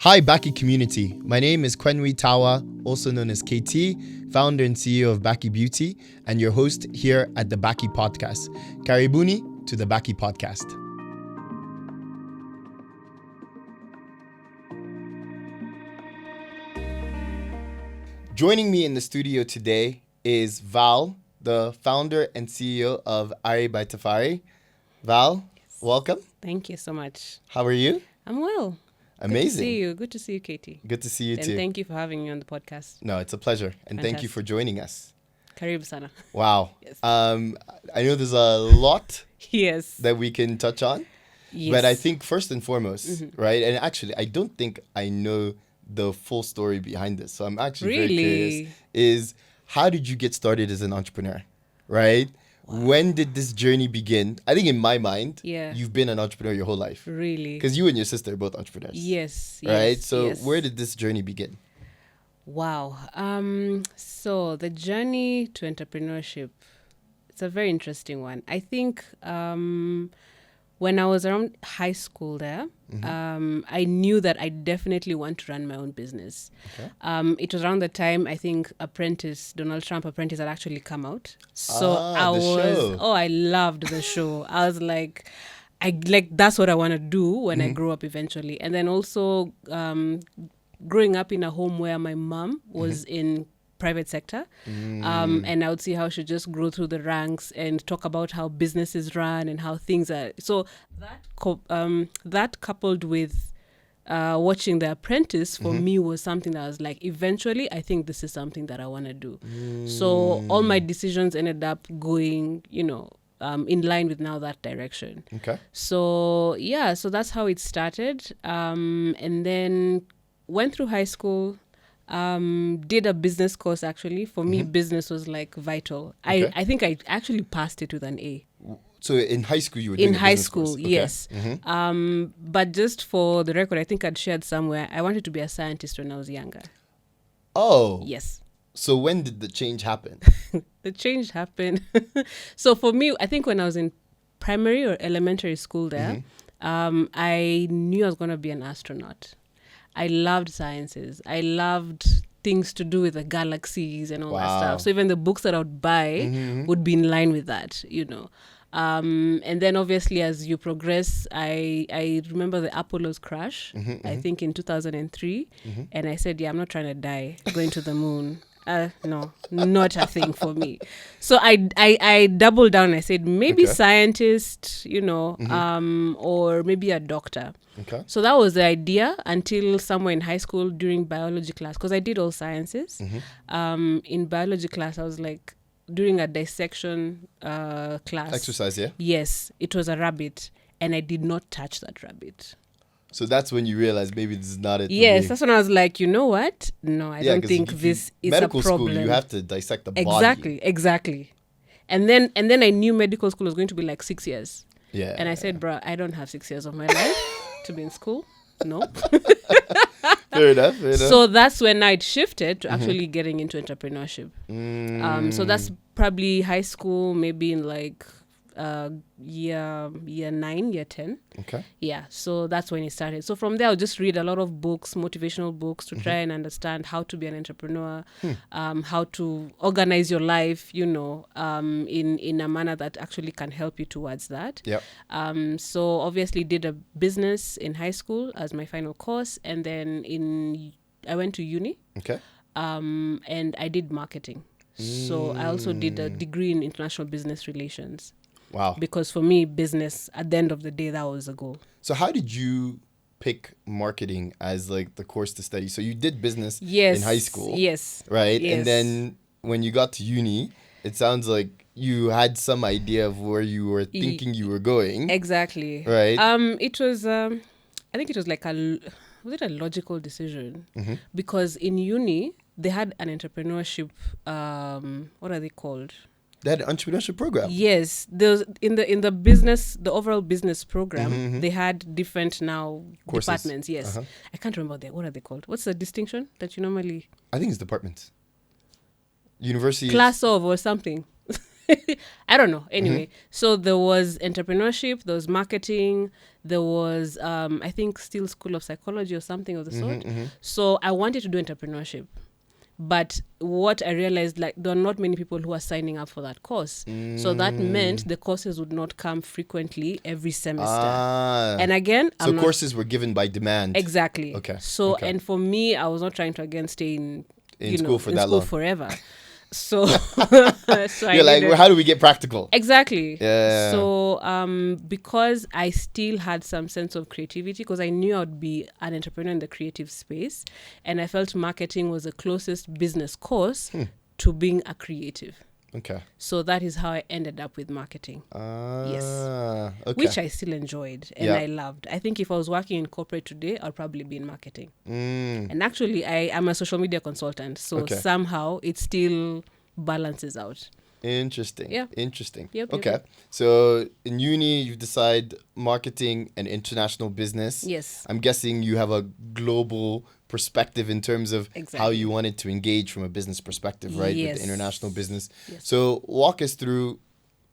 Hi, Baki community. My name is Kwehnui Tawah, also known as KT, founder and CEO of Baki Beauty, and your host here at the Baki Podcast. Karibuni to the Baki Podcast. Joining me in the studio today is Val, the founder and CEO of Ari by Tafari. Val, welcome. Thank you so much. How are you? I'm well. Amazing. Good to see you, Katie. Good to see you and too. Thank you for having me on the podcast. No, it's a pleasure. And thank you for joining us. Karibu sana. Wow. Yes. I know there's a lot Yes. that we can touch on. Yes. But I think first and foremost, right? And actually, I don't think I know the full story behind this. So I'm actually very curious. Is how did you get started as an entrepreneur, right? Wow. When did this journey begin? I think in my mind, you've been an entrepreneur your whole life. Really? Because you and your sister are both entrepreneurs. Yes. Right? So where did this journey begin? Wow. So the journey to entrepreneurship, it's a very interesting one. I think when I was around high school there, I knew that I definitely want to run my own business. Okay. It was around the time, I think, Donald Trump Apprentice had actually come out. So I loved the show. I was like, that's what I want to do when I grow up eventually. And then also growing up in a home where my mom was in private sector, and I would see how she just grow through the ranks and talk about how businesses run and how things are. So that coupled with watching The Apprentice for me was something that I was like, eventually I think this is something that I want to do. So all my decisions ended up going, in line with now that direction. Okay. So so that's how it started, and then went through high school. Did a business course actually. For me, business was like vital. Okay. I think I actually passed it with an A. So in high school you were doing a business course? Yes. But just for the record, I think I'd shared somewhere, I wanted to be a scientist when I was younger. Oh. Yes. So when did the change happen? The change happened. So for me, I think when I was in primary or elementary school there, I knew I was going to be an astronaut. I loved sciences. I loved things to do with the galaxies and all that stuff. So even the books that I would buy would be in line with that, And then obviously as you progress, I remember the Apollo's crash, I think in 2003. And I said, I'm not trying to die going to the moon. No, not a thing for me. So I doubled down. I said, maybe scientist, or maybe a doctor. Okay. So that was the idea until somewhere in high school during biology class, because I did all sciences. In biology class, I was like, during a dissection class. Exercise, yeah? Yes, it was a rabbit, and I did not touch that rabbit. So that's when you realized maybe this is not it. Yes, that's when I was like, you know what? No, I don't think this is a problem. Medical school, you have to dissect the body. Exactly. And then I knew medical school was going to be like 6 years. Yeah. And I said, bro, I don't have 6 years of my life to be in school. No. Fair enough. So that's when I'd shifted to actually getting into entrepreneurship. So that's probably high school, maybe in like year 9, year 10. Okay. Yeah, so that's when it started. So from there, I'll just read a lot of books, motivational books, to try and understand how to be an entrepreneur, how to organize your life, in a manner that actually can help you towards that. Yep. So obviously did a business in high school as my final course, and then I went to uni. Okay. And I did marketing. So I also did a degree in international business relations. Wow. Because for me, business, at the end of the day, that was a goal. So how did you pick marketing as like the course to study? So you did business in high school. Yes. Right? Yes. And then when you got to uni, it sounds like you had some idea of where you were thinking you were going. Exactly. Right. It was, I think it was like was it a logical decision? Because in uni, they had an entrepreneurship, what are they called? They had an entrepreneurship program. Yes, there's in the business, the overall business program, they had different courses. Departments. Yes, I can't remember what are they called. What's the distinction that you normally? I think it's departments. University. Class of or something. I don't know. Anyway, so there was entrepreneurship, there was marketing, there was, I think, still School of Psychology or something of the sort. So I wanted to do entrepreneurship. But what I realized, like, there are not many people who are signing up for that course. So that meant the courses would not come frequently every semester. And again, so courses were given by demand. Exactly. Okay. So, okay. And for me, I was not trying to, again, stay in school for in that school long. forever. So, You're like, well, how do we get practical? Exactly. Yeah. So, because I still had some sense of creativity, because I knew I would be an entrepreneur in the creative space, and I felt marketing was the closest business course to being a creative. Okay. So that is how I ended up with marketing. Yes. Okay. Which I still enjoyed and I loved. I think if I was working in corporate today, I'll probably be in marketing. And actually, I am a social media consultant. So somehow it still balances out. Interesting. Yeah. Interesting. Yep, okay. yep. So in uni, you've decided marketing and international business. Yes. I'm guessing you have a global perspective in terms of how you wanted to engage from a business perspective, right? Yes. With the international business. Yes. So walk us through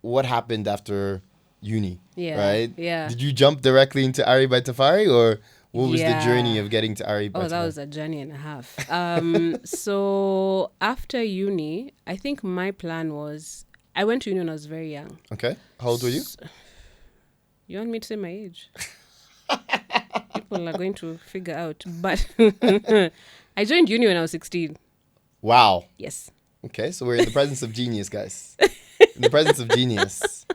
what happened after uni, right? Yeah. Did you jump directly into Ari by Tafari, or what was the journey of getting to Ari by Tafari? Oh, that was a journey and a half. So after uni, I think my plan was, I went to uni when I was very young. Okay. How old were you? You want me to say my age? People are going to figure out. But I joined uni when I was 16. Wow. Yes. Okay, so we're in the presence of genius, guys. In the presence of genius.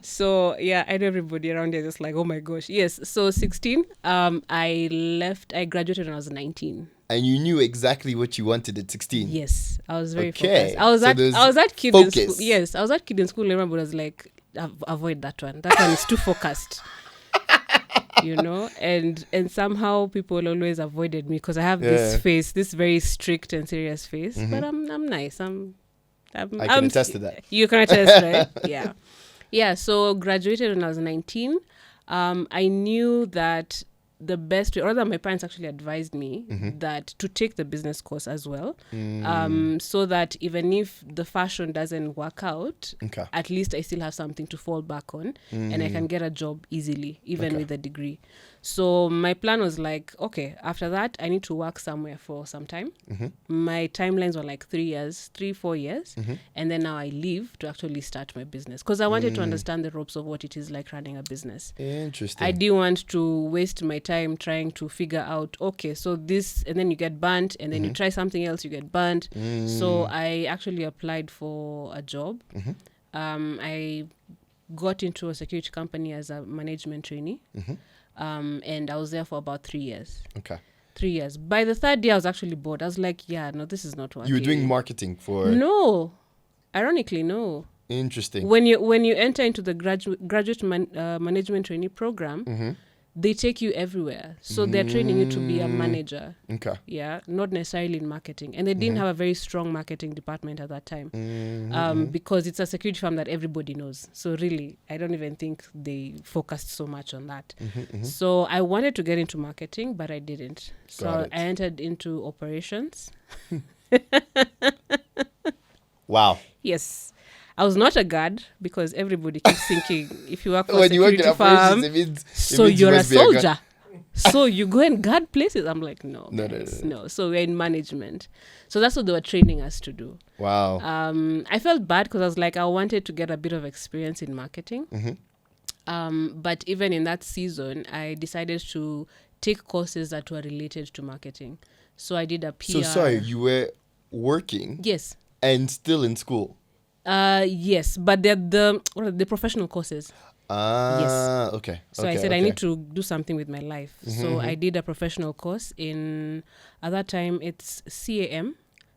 So, yeah, I know everybody around here just like, oh my gosh. Yes, so 16, I graduated when I was 19. And you knew exactly what you wanted at 16? Yes, I was very focused. I was that kid focus. in school. Yes, I was that kid in school. I remember I was like, avoid that one. That one is too focused. And somehow people always avoided me because I have this face, this very strict and serious face. But I'm nice. I can attest to that. You can attest, right? Yeah. Yeah, so graduated when I was 19. I knew that the best way, or rather my parents actually advised me that to take the business course as well, so that even if the fashion doesn't work out, at least I still have something to fall back on and I can get a job easily, even with a degree. So my plan was like, okay, after that, I need to work somewhere for some time. My timelines were like 4 years. And then now I leave to actually start my business because I wanted to understand the ropes of what it is like running a business. Interesting. I didn't want to waste my time trying to figure out, okay, so this, and then you get burnt, and then you try something else, you get burnt. So I actually applied for a job. I got into a security company as a management trainee. And I was there for about 3 years. Okay. 3 years. By the third year, I was actually bored. I was like, yeah, no, this is not working. You were doing marketing for... No. Ironically, no. Interesting. When you enter into the graduate management trainee program, they take you everywhere. So they're training you to be a manager. Okay. Yeah, not necessarily in marketing. And they didn't have a very strong marketing department at that time because it's a security firm that everybody knows. So really, I don't even think they focused so much on that. So I wanted to get into marketing, but I didn't. So I entered into operations. Wow. Yes. I was not a guard because everybody keeps thinking if you work for a security firm, so you're a soldier. So you go and guard places. I'm like, no. So we're in management. So that's what they were training us to do. Wow. I felt bad because I was like, I wanted to get a bit of experience in marketing. But even in that season, I decided to take courses that were related to marketing. So I did a PR. So sorry, you were working? Yes. And still in school? Yes, but they're the professional courses. Yes. Okay. So I said I need to do something with my life. So I did a professional course at that time it's CAM.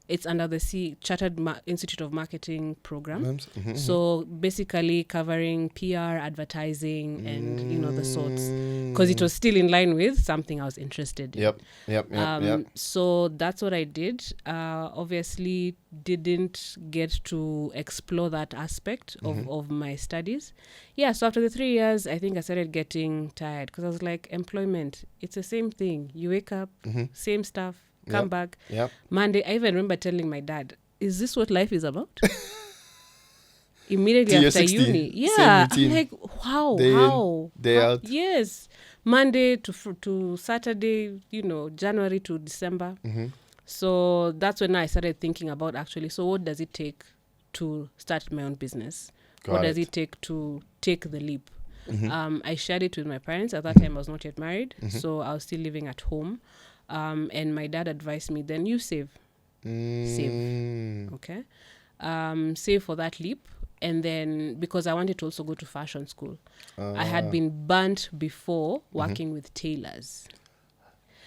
It's under the Chartered Institute of Marketing program. So basically covering PR, advertising, and the sorts. Because it was still in line with something I was interested in. Yep. So that's what I did. Obviously, didn't get to explore that aspect of my studies. Yeah, so after the 3 years, I think I started getting tired because I was like, employment, it's the same thing. You wake up, same stuff. Come back. Yep. Monday, I even remember telling my dad, is this what life is about? Immediately Till after you're 60, uni. same Yeah. routine. I'm like, how? Day in, How? day How? out. Yes. Monday to Saturday, January to December. Mm-hmm. So that's when I started thinking about actually, so what does it take to start my own business? What does it take to take the leap? Mm-hmm. I shared it with my parents. At that time, I was not yet married. Mm-hmm. So I was still living at home. And my dad advised me, then you save. Save. Okay. Save for that leap. And then, because I wanted to also go to fashion school, I had been burnt before working with tailors.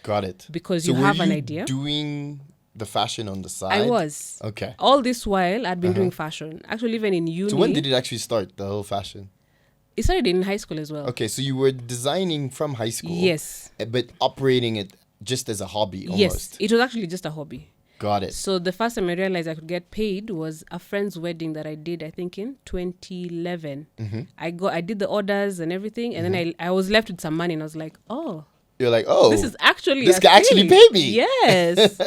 Got it. Because so you have an were you idea. doing the fashion on the side? I was. Okay. All this while, I'd been doing fashion. Actually, even in uni. So when did it actually start, the whole fashion? It started in high school as well. Okay, so you were designing from high school. Yes. But operating it just as a hobby almost. Yes. It was actually just a hobby. Got it. So the first time I realized I could get paid was a friend's wedding that I did, I think in 2011. Mm-hmm. I did the orders and everything, and then I was left with some money, and I was like, oh, you're like, oh, this is actually this a guy actually thing. paid me. Yes.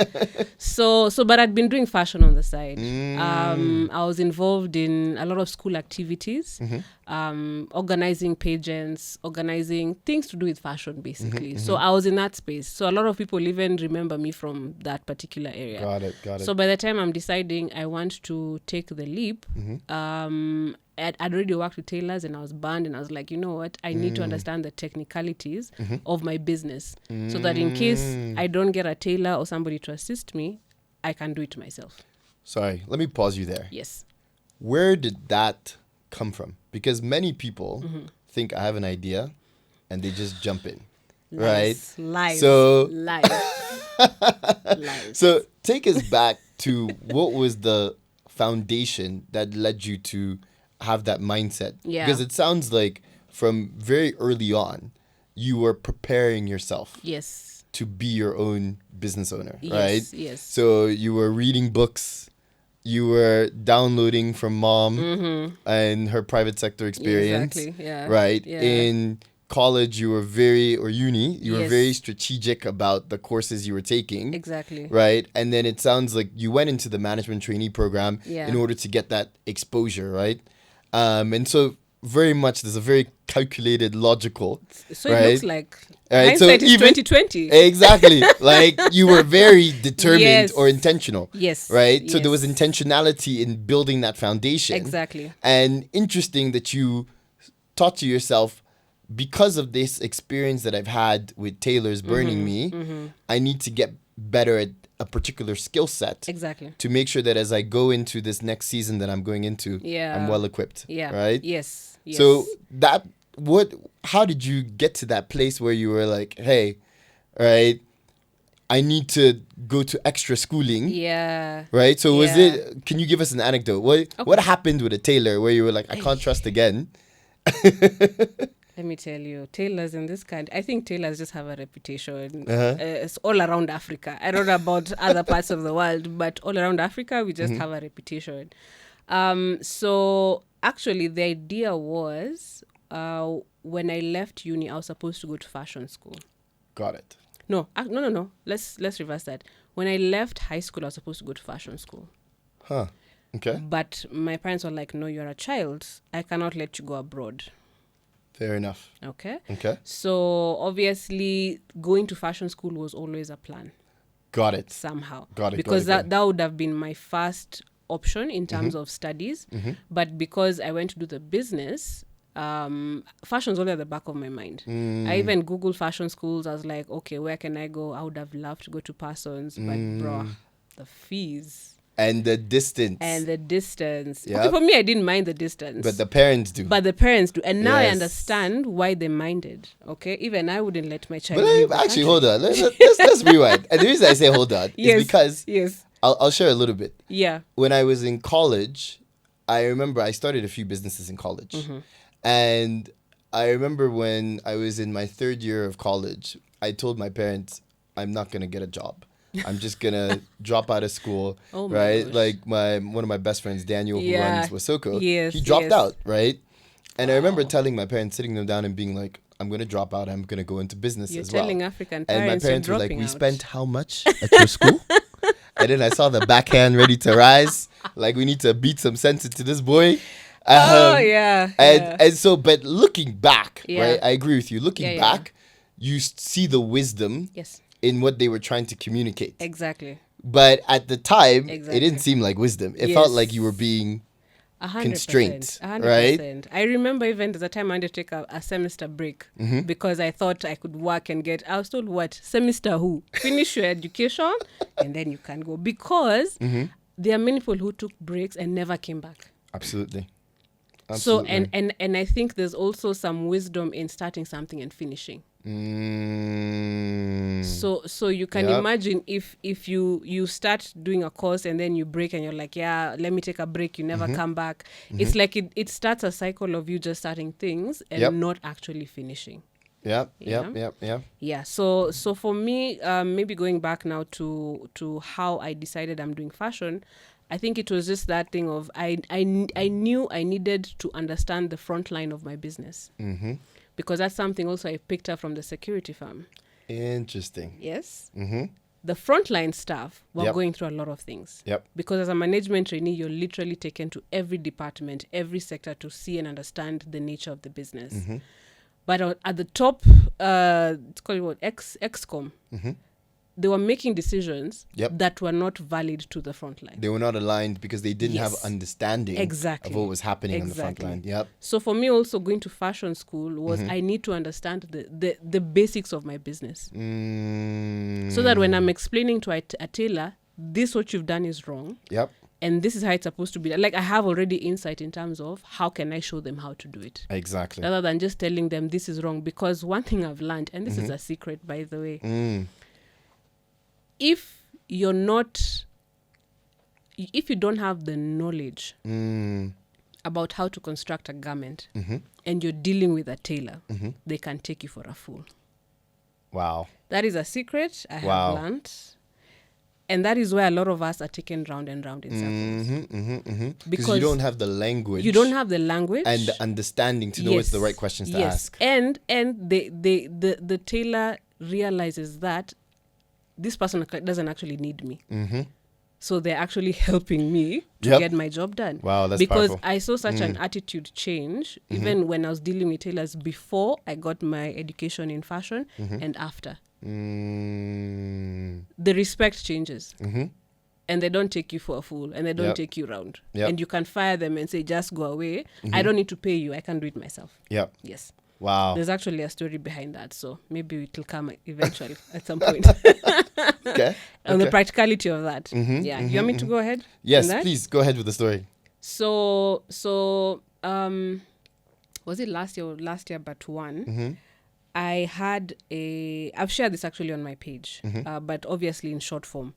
so but I'd been doing fashion on the side. I was involved in a lot of school activities, organizing pageants, organizing things to do with fashion, basically. So I was in that space. So a lot of people even remember me from that particular area. Got it. So by the time I'm deciding I want to take the leap, I'd already worked with tailors and I was burned, and I was like, you know what? I need to understand the technicalities of my business so that in case I don't get a tailor or somebody to assist me, I can do it myself. Sorry, let me pause you there. Yes. Where did that come from? Because many people think I have an idea and they just jump in. Lies. Right? Lies. So, Lies. Lies. So take us back to what was the foundation that led you to have that mindset. Yeah. Because it sounds like from very early on, you were preparing yourself. Yes. To be your own business owner, Yes, right? yes. So you were reading books, you were downloading from mom and her private sector experience. Exactly, yeah. Right? Yeah. In college, you were uni, you were Yes. very strategic about the courses you were taking. Exactly. Right? And then it sounds like you went into the management trainee program Yeah. in order to get that exposure, right? And so very much there's a very calculated, logical. So right? it looks like Right, so hindsight is even- 2020. Exactly. Like you were very determined Yes. or intentional. Yes. Right? So there was yes. intentionality in building that foundation. Exactly. And interesting that you thought to yourself, because of this experience that I've had with tailors burning me, I need to get better at a particular skill set. Exactly. To make sure that as I go into this next season that I'm going into, Yeah. I'm well equipped. Yeah. Right? Yes. Yes. So how did you get to that place where you were like, hey, right, I need to go to extra schooling. Yeah. Right? So Yeah. can you give us an anecdote? What happened with a tailor where you were like, I can't trust again? Let me tell you, tailors in this country, I think tailors just have a reputation. Uh-huh. It's all around Africa. I don't know about other parts of the world, but all around Africa, we just have a reputation. So actually, the idea was when I left uni, I was supposed to go to fashion school. Got it. No. Let's reverse that. When I left high school, I was supposed to go to fashion school. Huh. Okay. But my parents were like, no, you're a child. I cannot let you go abroad. Fair enough. Okay. So obviously going to fashion school was always a plan. Got it. Somehow. Got it. Because that would have been my first option in terms of studies. But because I went to do the business, fashion's only at the back of my mind. I even Googled fashion schools. I was like, okay, where can I go? I would have loved to go to Parsons, but bro, the fees. And the distance. Yeah. Yeah. Okay, for me, I didn't mind the distance. But the parents do. And now I Yes. understand why they minded. Okay, even I wouldn't let my child. But leave the actually, country. hold on. Let's rewind. And the reason I say hold on Yes. is because Yes. I'll share a little bit. Yeah. When I was in college, I remember I started a few businesses in college. And I remember when I was in my third year of college, I told my parents, I'm not going to get a job. I'm just going to drop out of school, Oh my right? gosh. Like one of my best friends, Daniel, who runs Wasoko, Yes, he dropped yes. out, right? And I remember telling my parents, sitting them down and being like, I'm going to drop out. I'm going to go into business You're as well. telling African And parents my parents you're were like, dropping we out. spent how much at your school? And then I saw the backhand ready to rise. Like, we need to beat some sense into this boy. Yeah. And so, but looking back, Yeah. right? I agree with you. Looking Yeah. back, you see the wisdom Yes. in what they were trying to communicate. Exactly. But at the time, Exactly. it didn't seem like wisdom. It felt like you were being 100%, constrained, 100%. right? I remember even there's a time I had to take a semester break because I thought I could work and I was told, what? Semester who? Finish your education and then you can go. Because there are many people who took breaks and never came back. Absolutely. So, and I think there's also some wisdom in starting something and finishing. So you can imagine if you start doing a course and then you break and you're like, yeah, let me take a break, you never come back. It's like it starts a cycle of you just starting things and not actually finishing. Yeah. So for me, maybe going back now to how I decided I'm doing fashion, I think it was just that thing of I knew I needed to understand the front line of my business. Because that's something also I picked up from the security firm. Interesting. Yes. The frontline staff were going through a lot of things. Because as a management trainee, you're literally taken to every department, every sector to see and understand the nature of the business. But at the top, it's called what? XCOM. They were making decisions that were not valid to the front line. They were not aligned because they didn't have understanding of what was happening on the front line. So for me also going to fashion school was I need to understand the basics of my business. So that when I'm explaining to a tailor, this what you've done is wrong. And this is how it's supposed to be. Like I have already insight in terms of how can I show them how to do it. Exactly. Rather than just telling them this is wrong. Because one thing I've learned, and this is a secret by the way, if you don't have the knowledge about how to construct a garment and you're dealing with a tailor, they can take you for a fool. Wow. That is a secret I have learned. And that is where a lot of us are taken round and round in circles. Because you don't have the language. You don't have the language. And the understanding to know what's the right questions to ask. And the tailor realizes that this person doesn't actually need me. So they're actually helping me to get my job done. Wow, that's because powerful. I saw such an attitude change, even when I was dealing with tailors before I got my education in fashion and after. The respect changes. And they don't take you for a fool and they don't take you round. And you can fire them and say, just go away. I don't need to pay you. I can do it myself. Yes. Wow. There's actually a story behind that. So maybe it will come eventually at some point. On the practicality of that. You want me to go ahead? Yes, please go ahead with the story. So was it last year but one? I had I've shared this actually on my page, but obviously in short form.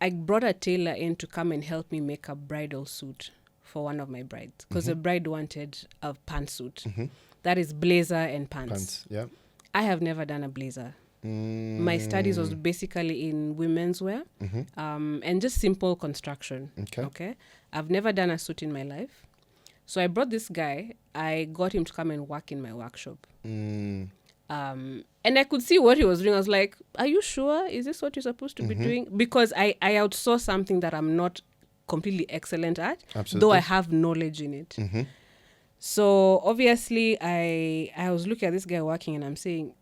I brought a tailor in to come and help me make a bridal suit for one of my brides because the bride wanted a pantsuit. That is blazer and pants. I have never done a blazer. My studies was basically in women's wear and just simple construction. Okay. I've never done a suit in my life. So I brought this guy. I got him to come and work in my workshop. And I could see what he was doing. I was like, are you sure? Is this what you're supposed to be doing? Because I outsourced something that I'm not completely excellent at, though I have knowledge in it. So obviously I was looking at this guy working and I'm saying,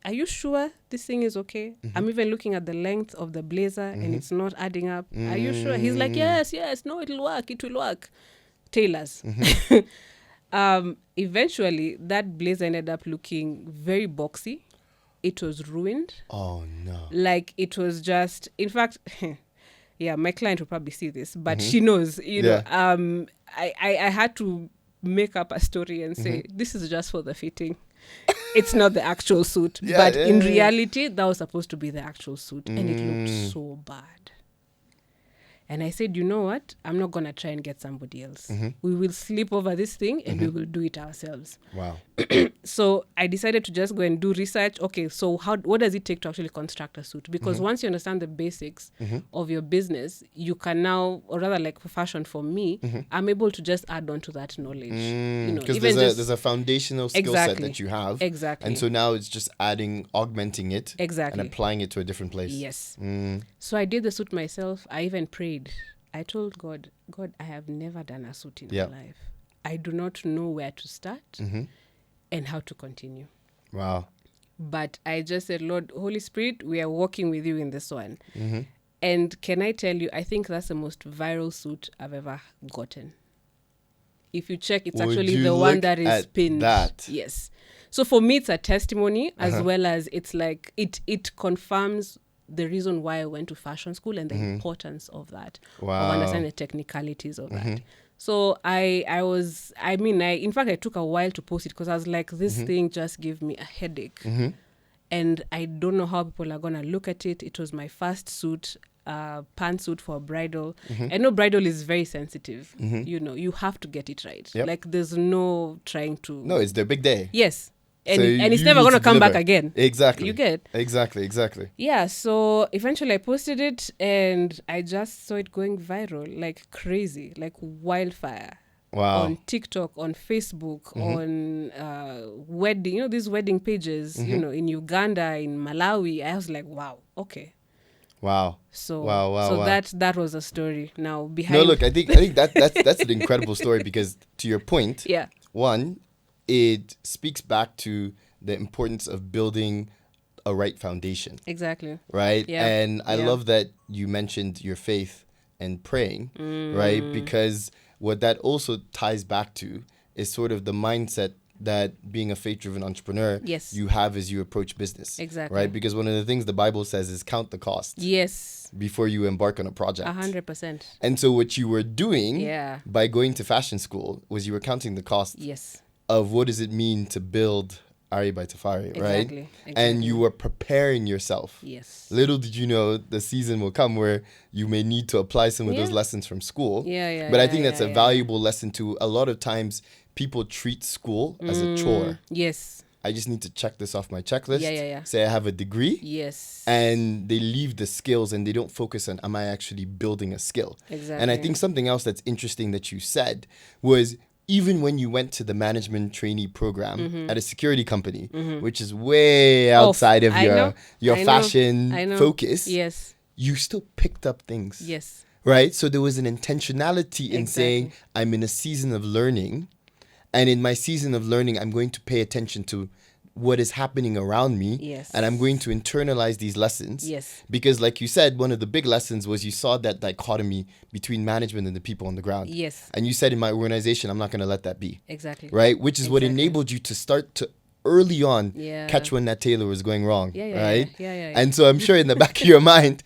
are you sure this thing is okay? I'm even looking at the length of the blazer and it's not adding up. Are you sure? He's like, yes, no, it will work. Tailors. Eventually that blazer ended up looking very boxy. It was ruined. Oh no. Like it was just, in fact, my client will probably see this, but she knows, you know, I had to make up a story and say, this is just for the fitting. It's not the actual suit. But in reality, that was supposed to be the actual suit. And it looked so bad. And I said, you know what? I'm not going to try and get somebody else. We will sleep over this thing and we will do it ourselves. Wow. So I decided to just go and do research. Okay, so what does it take to actually construct a suit? Because once you understand the basics of your business, you can now, or rather like for fashion for me, I'm able to just add on to that knowledge. Because there's a foundational skill set that you have. Exactly. And so now it's just augmenting it. Exactly. And applying it to a different place. Yes. So I did the suit myself. I even prayed. I told God, I have never done a suit in Yep. my life. I do not know where to start and how to continue. Wow. But I just said, Lord, Holy Spirit, we are walking with you in this one. And can I tell you, I think that's the most viral suit I've ever gotten. If you check, it's Would actually you the one look that is at pinned. that? Yes. So for me, it's a testimony as well as it's like it confirms the reason why I went to fashion school and the importance of that, of understanding the technicalities of that. So in fact, I took a while to post it because I was like, this thing just gave me a headache. And I don't know how people are going to look at it. It was my first suit, pantsuit for a bridal. I know bridal is very sensitive. You know, you have to get it right. Yep. Like there's no trying to... No, it's their big day. Yes. And, So and it's you never need going to to come back deliver. again. Exactly. You get? Exactly. Yeah, so eventually I posted it and I just saw it going viral like crazy, like wildfire. Wow. On TikTok, on Facebook, on wedding, these wedding pages, in Uganda, in Malawi. I was like, wow, okay. Wow. So, Wow. that was a story. Now behind. No, look, I think that's an incredible story because to your point, Yeah. one, it speaks back to the importance of building a right foundation, Exactly. right? Yeah. And I Yeah. love that you mentioned your faith and praying, right? Because what that also ties back to is sort of the mindset that being a faith-driven entrepreneur, Yes. you have as you approach business. Exactly. Right? Because one of the things the Bible says is count the cost Yes. before you embark on a project. 100%. And so what you were doing Yeah. by going to fashion school was you were counting the cost Yes. of what does it mean to build Ari by Tafari, right? Exactly. And you were preparing yourself. Yes. Little did you know the season will come where you may need to apply some of those lessons from school. Yeah. But I think that's a valuable lesson too. A lot of times people treat school as a chore. Yes. I just need to check this off my checklist. Yeah. Say I have a degree. Yes. And they leave the skills and they don't focus on, am I actually building a skill? Exactly. And I think something else that's interesting that you said was even when you went to the management trainee program at a security company, which is way outside of your fashion focus, yes, you still picked up things. Yes. Right? So there was an intentionality in saying, I'm in a season of learning. And in my season of learning, I'm going to pay attention to what is happening around me. Yes. And I'm going to internalize these lessons. Yes. Because like you said, one of the big lessons was you saw that dichotomy between management and the people on the ground. Yes. And you said, in my organization, I'm not going to let that be. Exactly. Right? Which is what enabled you to start to early on catch when that tailor was going wrong. Right? Yeah. And so I'm sure in the back of your mind,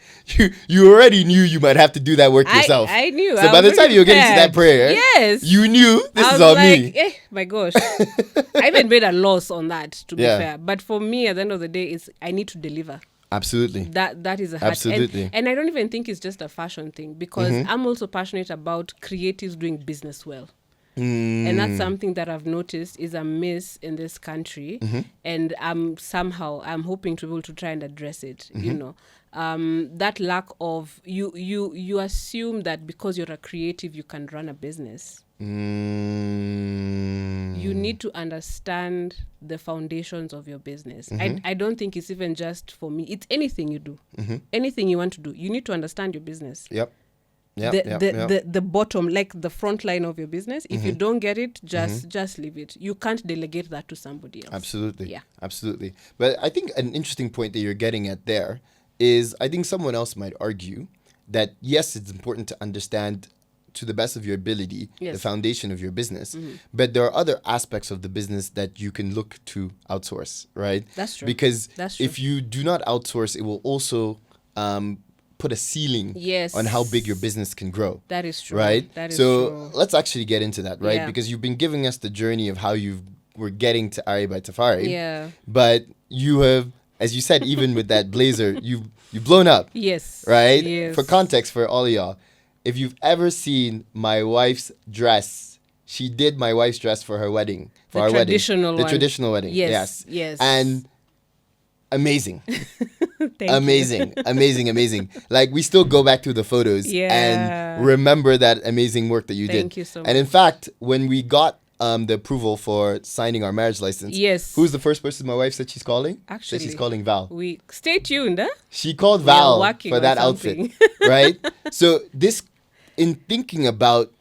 you already knew you might have to do that work yourself. I knew. So by the time you were getting to that prayer, yes, you knew this is all on me. My gosh. I even made a loss on that, to be fair. But for me, at the end of the day, I need to deliver. Absolutely. That is a heart. Absolutely. And I don't even think it's just a fashion thing because I'm also passionate about creatives doing business well. And that's something that I've noticed is a miss in this country. And I'm hoping to be able to try and address it, that lack of you assume that because you're a creative you can run a business. You need to understand the foundations of your business. I don't think it's even just for me. It's anything you do. Anything you want to do. You need to understand your business. Yep. The bottom, like the front line of your business. If you don't get it, just leave it. You can't delegate that to somebody else. Absolutely. Yeah. Absolutely. But I think an interesting point that you're getting at there is I think someone else might argue that yes, it's important to understand to the best of your ability the foundation of your business, but there are other aspects of the business that you can look to outsource, right? That's true. Because if you do not outsource, it will also put a ceiling on how big your business can grow. That is true. Right? That is so true. Let's actually get into that, right? Yeah. Because you've been giving us the journey of how you were getting to Ari by Tafari. Yeah. But you have, as you said, even with that blazer, you've blown up. Yes. Right? Yes. For context for all of y'all, if you've ever seen my wife's dress, she did my wife's dress for her wedding. For our wedding. The traditional wedding. Yes. And amazing. Amazing. amazing. Like we still go back through the photos and remember that amazing work that you did. Thank you so much. And in fact, when we got the approval for signing our marriage license, who's the first person my wife said she's calling? Actually, she's calling Val. We stay tuned, huh? She called Val for that outfit, right? So this in thinking about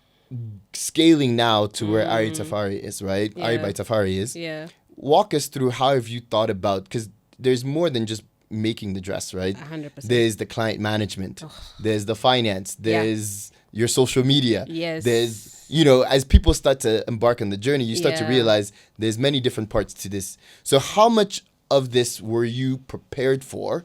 scaling now to where Ari Tafari is, right? Ari by Tafari is. Yeah. Walk us through how have you thought about, because there's more than just making the dress, right? 100%. There's the client management. There's the finance. There's your social media. Yes. There's, as people start to embark on the journey, you start to realize there's many different parts to this. So how much of this were you prepared for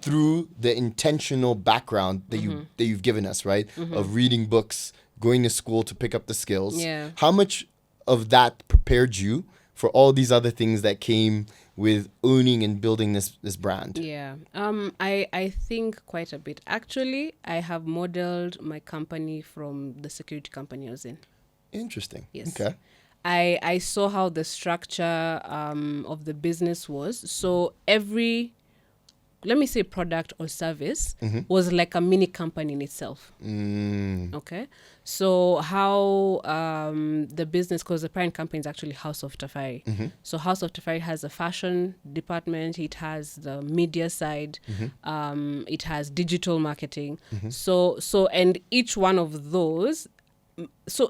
through the intentional background that you've given us, right? Of reading books, going to school to pick up the skills. Yeah. How much of that prepared you for all these other things that came with owning and building this brand? Yeah. I think quite a bit. Actually, I have modeled my company from the security company I was in. Interesting. Yes. Okay. I saw how the structure of the business was. So every, let me say, product or service was like a mini company in itself. Okay. So how the business, because the parent company is actually House of Tafari. So House of Tafari has a fashion department. It has the media side. It has digital marketing. So and each one of those. So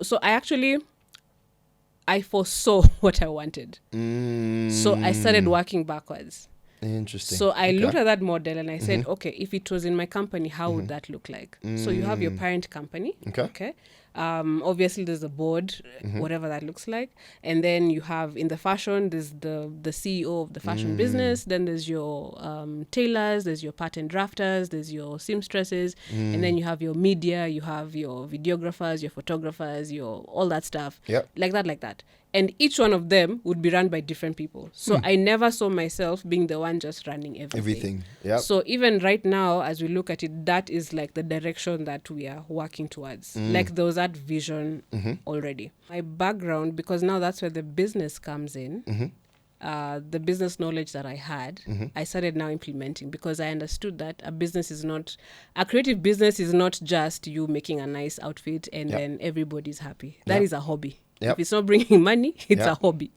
I foresaw what I wanted. So I started working backwards. Interesting. So I looked at that model and I said, okay, if it was in my company, how would that look like? So you have your parent company. Okay. Obviously, there's a board, whatever that looks like. And then you have in the fashion, there's the CEO of the fashion business. Then there's your tailors, there's your pattern drafters, there's your seamstresses. And then you have your media, you have your videographers, your photographers, your all that stuff. Yep. Like that. And each one of them would be run by different people. So I never saw myself being the one just running everything. Yep. So even right now, as we look at it, that is like the direction that we are working towards. Like there was that vision already. My background, because now that's where the business comes in, the business knowledge that I had, I started now implementing, because I understood that a creative business is not just you making a nice outfit and then everybody's happy. That is a hobby. If it's not bringing money, it's a hobby.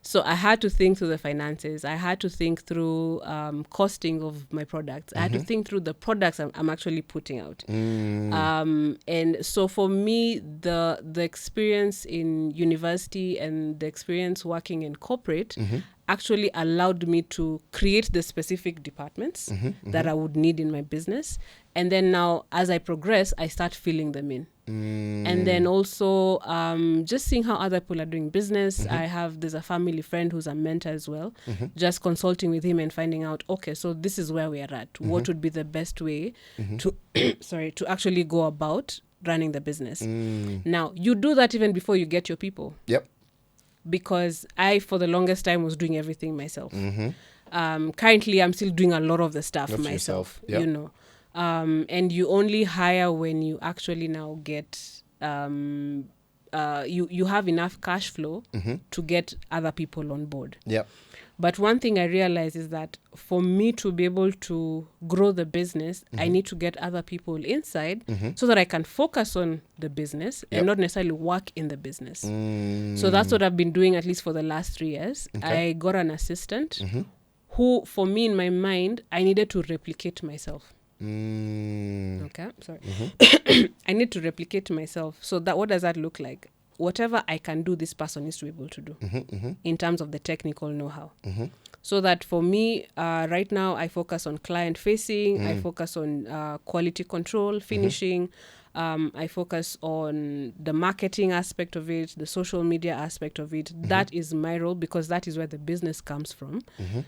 So I had to think through the finances. I had to think through costing of my products. I had to think through the products I'm actually putting out. And so for me, the experience in university and the experience working in corporate actually allowed me to create the specific departments that I would need in my business. And then now, as I progress, I start filling them in. And then also just seeing how other people are doing business. There's a family friend who's a mentor as well, just consulting with him and finding out, okay, so this is where we are at. What would be the best way to to actually go about running the business? Now, you do that even before you get your people. Because I, for the longest time, was doing everything myself. Currently, I'm still doing a lot of the stuff myself, and you only hire when you actually now get, you have enough cash flow to get other people on board. But one thing I realized is that for me to be able to grow the business, I need to get other people inside so that I can focus on the business and not necessarily work in the business. So that's what I've been doing, at least for the last 3 years. I got an assistant who, for me, in my mind, I needed to replicate myself. I need to replicate myself. So that, what does that look like? Whatever I can do, this person needs to be able to do in terms of the technical know-how. So that for me, right now, I focus on client facing, I focus on quality control, finishing, I focus on the marketing aspect of it, the social media aspect of it. That is my role, because that is where the business comes from.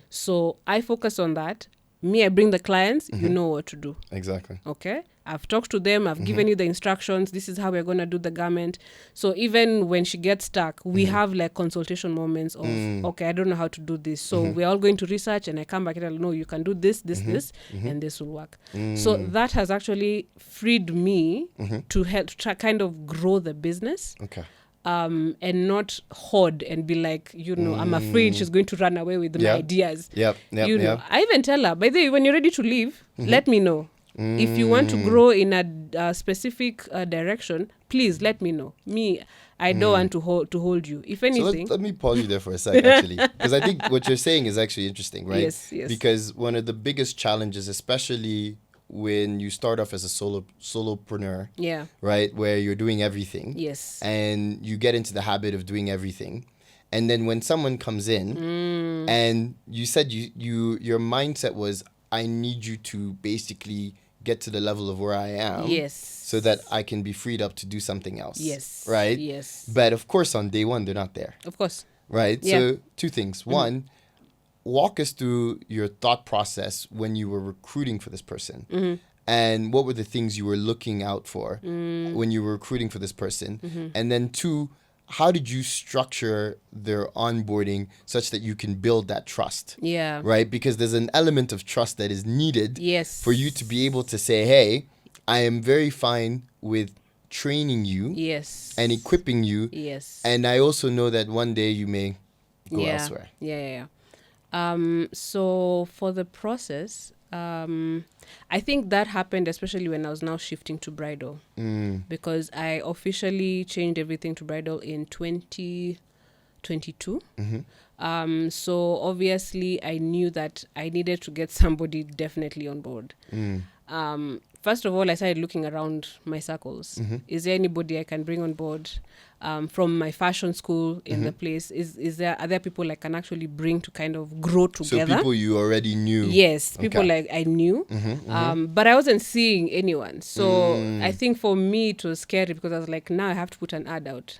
So I focus on that. Me, I bring the clients, you know what to do. Exactly. Okay? I've talked to them, I've given you the instructions, this is how we're going to do the garment. So even when she gets stuck, we have like consultation moments of, okay, I don't know how to do this. So we're all going to research, and I come back and I'll know you can do this, and this will work. So that has actually freed me to help kind of grow the business. And not hoard and be like, I'm afraid she's going to run away with my ideas. I even tell her, by the way, when you're ready to leave, let me know. If you want to grow in a specific direction, please let me know. Me, I don't want to hold you. If anything... So let me pause you there for a second, actually. Because I think what you're saying is actually interesting, right? Yes. Because one of the biggest challenges, especially when you start off as a solopreneur, Yeah. right, where you're doing everything. Yes. And you get into the habit of doing everything. And then when someone comes in and you said your mindset was, I need you to basically get to the level of where I am. Yes. So that I can be freed up to do something else. Yes. Right? Yes. But of course, on day one, they're not there. Of course. Right? Yeah. So 2 things. One, walk us through your thought process when you were recruiting for this person. And what were the things you were looking out for when you were recruiting for this person? And then 2, how did you structure their onboarding such that you can build that trust? Yeah. Right? Because there's an element of trust that is needed for you to be able to say, hey, I am very fine with training you and equipping you. And I also know that one day you may go elsewhere. So for the process, I think that happened especially when I was now shifting to bridal, because I officially changed everything to bridal in 2022. So obviously I knew that I needed to get somebody definitely on board. First of all, I started looking around my circles. Is there anybody I can bring on board from my fashion school in the place? Are there people I can actually bring to kind of grow together? So people you already knew. Yes, people like I knew. But I wasn't seeing anyone. So I think for me it was scary because I was like, now I have to put an ad out.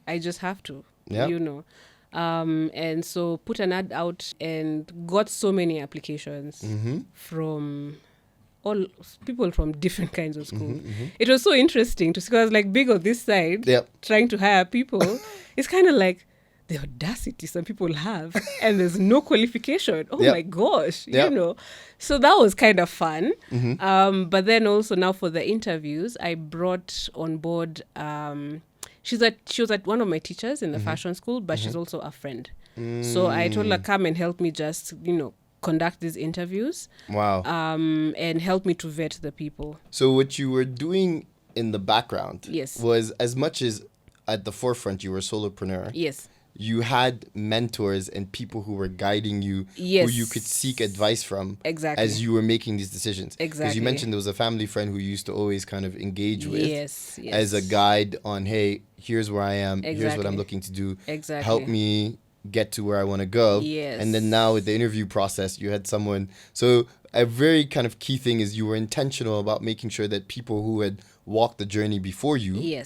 I just have to, you know. And so put an ad out and got so many applications from all people from different kinds of schools. It was so interesting to see, because like big on this side, trying to hire people, it's kind of like the audacity some people have, and there's no qualification. Oh my gosh, you know. So that was kind of fun. But then also now for the interviews, I brought on board. She was at one of my teachers in the fashion school, but she's also a friend. So I told her, come and help me just, conduct these interviews. Wow. And help me to vet the people. So what you were doing in the background was, as much as at the forefront you were a solopreneur. Yes. You had mentors and people who were guiding you, who you could seek advice from as you were making these decisions. Because you mentioned there was a family friend who you used to always kind of engage with as a guide on, hey, here's where I am, here's what I'm looking to do, help me get to where I want to go. And then now with the interview process, you had someone. So a very kind of key thing is you were intentional about making sure that people who had walked the journey before you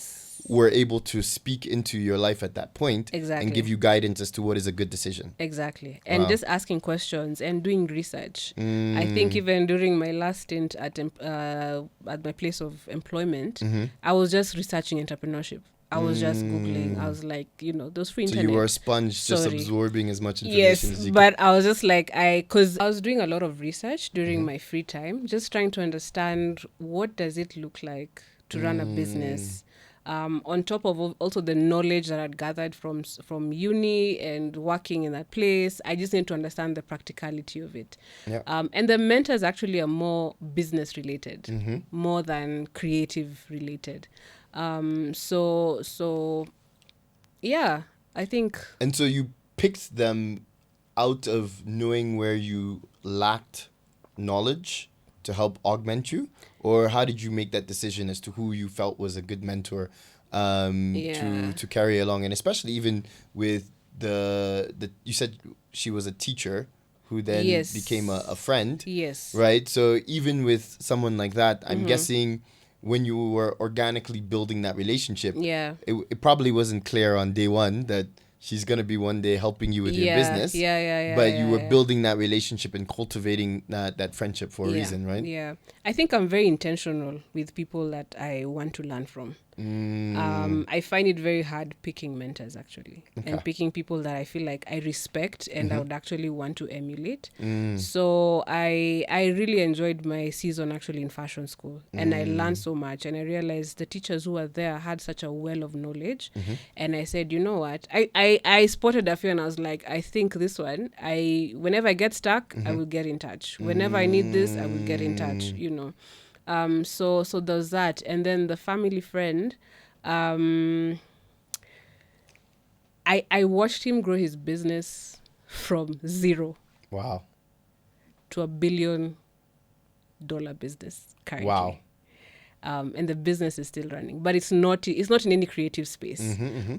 were able to speak into your life at that point and give you guidance as to what is a good decision. And just asking questions and doing research. I think even during my last stint at my place of employment, I was just researching entrepreneurship. I was just Googling. I was like, those free internet. So you were a sponge, just absorbing as much information as you could. But I was just like, because I was doing a lot of research during my free time, just trying to understand what does it look like to run a business. On top of also the knowledge that I'd gathered from uni and working in that place, I just need to understand the practicality of it. And the mentors actually are more business related, more than creative related. So yeah, I think. And so you picked them out of knowing where you lacked knowledge to help augment you? Or how did you make that decision as to who you felt was a good mentor to carry along? And especially even with the you said she was a teacher who then became a friend. Right? So even with someone like that, I'm guessing when you were organically building that relationship, it probably wasn't clear on day one that she's going to be one day helping you with your business. But you were building that relationship and cultivating that friendship for a reason, right? Yeah. I think I'm very intentional with people that I want to learn from. I find it very hard picking mentors, actually. And picking people that I feel like I respect and I would actually want to emulate. So I really enjoyed my season actually in fashion school. And I learned so much. And I realized the teachers who were there had such a well of knowledge. And I said, you know what? I spotted a few and I was like, I think this one, whenever I get stuck, I will get in touch. Whenever I need this, I will get in touch, So there's that. And then the family friend, I watched him grow his business from zero to $1 billion business currently. Wow. And the business is still running, but it's not in any creative space.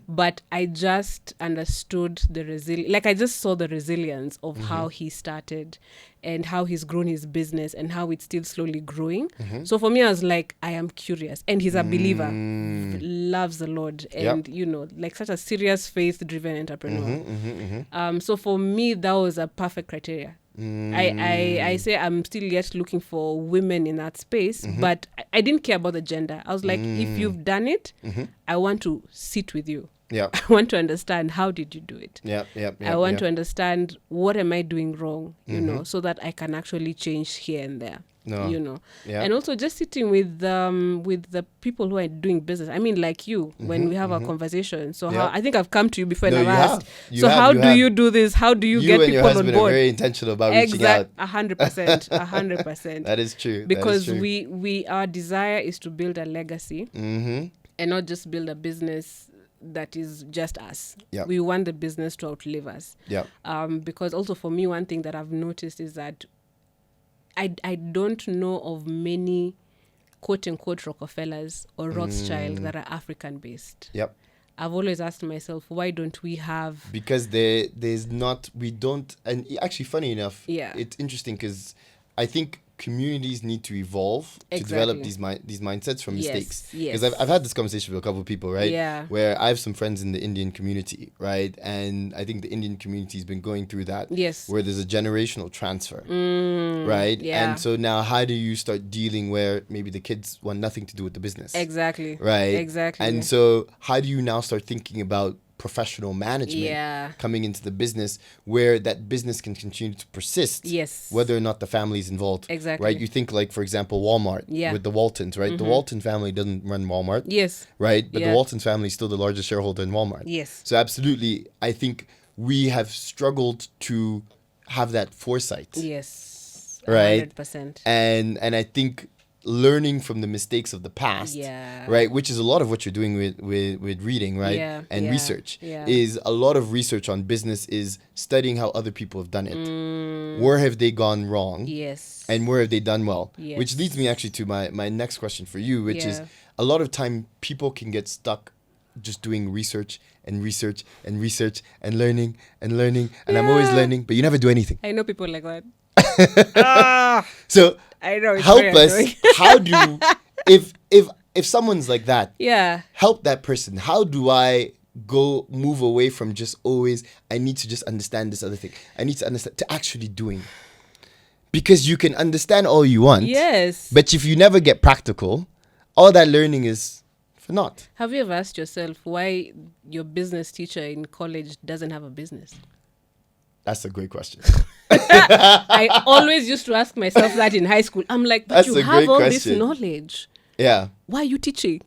But I just understood I just saw the resilience of how he started and how he's grown his business and how it's still slowly growing. So for me, I was like, I am curious. And he's a believer, loves the Lord, and like such a serious faith-driven entrepreneur. So for me, that was a perfect criteria. I say I'm still yet looking for women in that space, but I didn't care about the gender. I was like, if you've done it, I want to sit with you. Yeah. I want to understand, how did you do it? I want to to understand, what am I doing wrong, so that I can actually change here and there. And also just sitting with the people who are doing business. I mean, like you, when we have a conversation. So how I think I've come to you before and I've asked. How do you do this? How do you get and people your husband on board? Are very intentional about reaching out. 100%, 100%. That is true. Because we our desire is to build a legacy, and not just build a business that is just us. We want the business to outlive us. Because also for me, one thing that I've noticed is that I don't know of many quote-unquote Rockefellers or Rothschild that are African-based. I've always asked myself, why don't we have... Because there's not... We don't... And actually, funny enough, it's interesting because I think communities need to evolve to develop these mindsets from mistakes. Because I've had this conversation with a couple of people, right? Where I have some friends in the Indian community, right? And I think the Indian community has been going through that. Where there's a generational transfer, right? And so now how do you start dealing where maybe the kids want nothing to do with the business? Right? And so how do you now start thinking about professional management coming into the business where that business can continue to persist whether or not the family is involved, right? You think like, for example, Walmart with the Waltons, right? The Walton family doesn't run Walmart, right? But the Waltons family is still the largest shareholder in Walmart. So absolutely, I think we have struggled to have that foresight, right? 100%. And I think learning from the mistakes of the past, right, which is a lot of what you're doing with reading, right, and research, is a lot of research on business is studying how other people have done it. Where have they gone wrong? And where have they done well? Which leads me actually to my next question for you, which is a lot of time people can get stuck just doing research and research and research and learning and learning, and I'm always learning, but you never do anything. I know people like that. So I know, help us. How do if someone's like that, help that person. How do I move away from just always, I need to just understand this other thing, I need to understand, to actually doing? Because you can understand all you want, but if you never get practical, all that learning is for naught. Have you ever asked yourself why your business teacher in college doesn't have a business? That's a great question. I always used to ask myself that in high school. I'm like, but you have all this knowledge. Why are you teaching?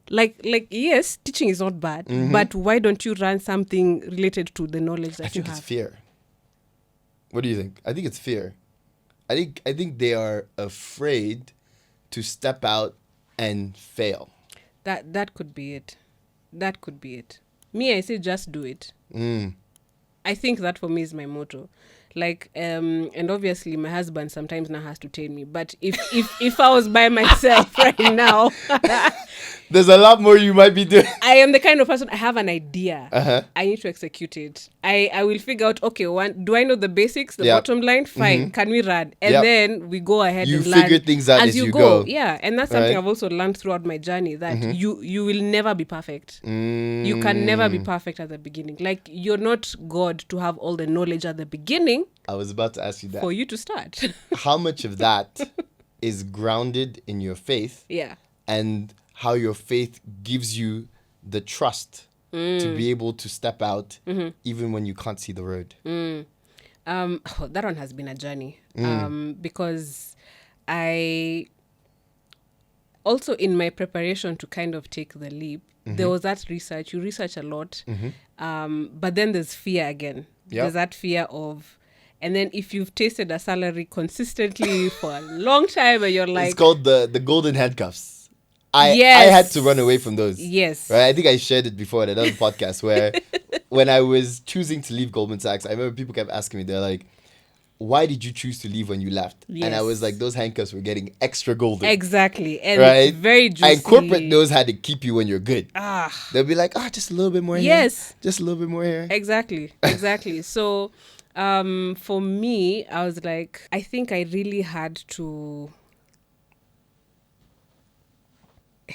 Like yes, teaching is not bad, but why don't you run something related to the knowledge that you have? I think it's fear. What do you think? I think it's fear. I think they are afraid to step out and fail. That could be it. That could be it. Me, I say just do it. I think that for me is my motto. Like, and obviously my husband sometimes now has to tell me, but if I was by myself right now, there's a lot more you might be doing. I am the kind of person, I have an idea. I need to execute it. I will figure out, okay, do I know the basics, the bottom line? Fine. Can we run? And then we go ahead and learn. You figure things out as you go. Yeah. And that's something I've also learned throughout my journey, that you will never be perfect. You can never be perfect at the beginning. Like, you're not God to have all the knowledge at the beginning. I was about to ask you that. For you to start. How much of that is grounded in your faith? And how your faith gives you the trust to be able to step out even when you can't see the road? That one has been a journey. Because I also, in my preparation to kind of take the leap, there was that research. You research a lot, but then there's fear again. There's that fear of... And then if you've tasted a salary consistently for a long time and you're like... It's called the golden handcuffs. I had to run away from those. Yes. Right? I think I shared it before in another podcast where when I was choosing to leave Goldman Sachs, I remember people kept asking me, they're like, why did you choose to leave when you left? Yes. And I was like, those handcuffs were getting extra golden. Exactly. And right? very juicy. And corporate knows how to keep you when you're good. They'll be like, just a little bit more here. Just a little bit more here. Exactly. So for me, I was like, I think I really had to...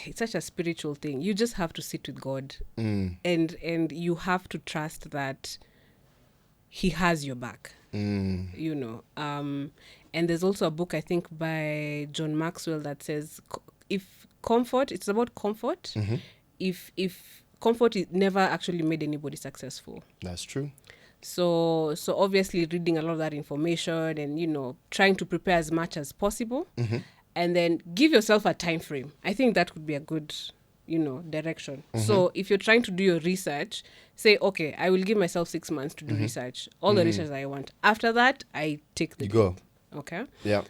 It's such a spiritual thing. You just have to sit with God. And you have to trust that he has your back. You know. And there's also a book, I think, by John Maxwell that says, if comfort, it's about comfort. If comfort never actually made anybody successful. That's true. So obviously reading a lot of that information and, you know, trying to prepare as much as possible. And then give yourself a time frame. I think that would be a good, you know, direction. So if you're trying to do your research, say, okay, I will give myself 6 months to do research. All the research I want. After that, I take the leap. Go. Okay. Yeah.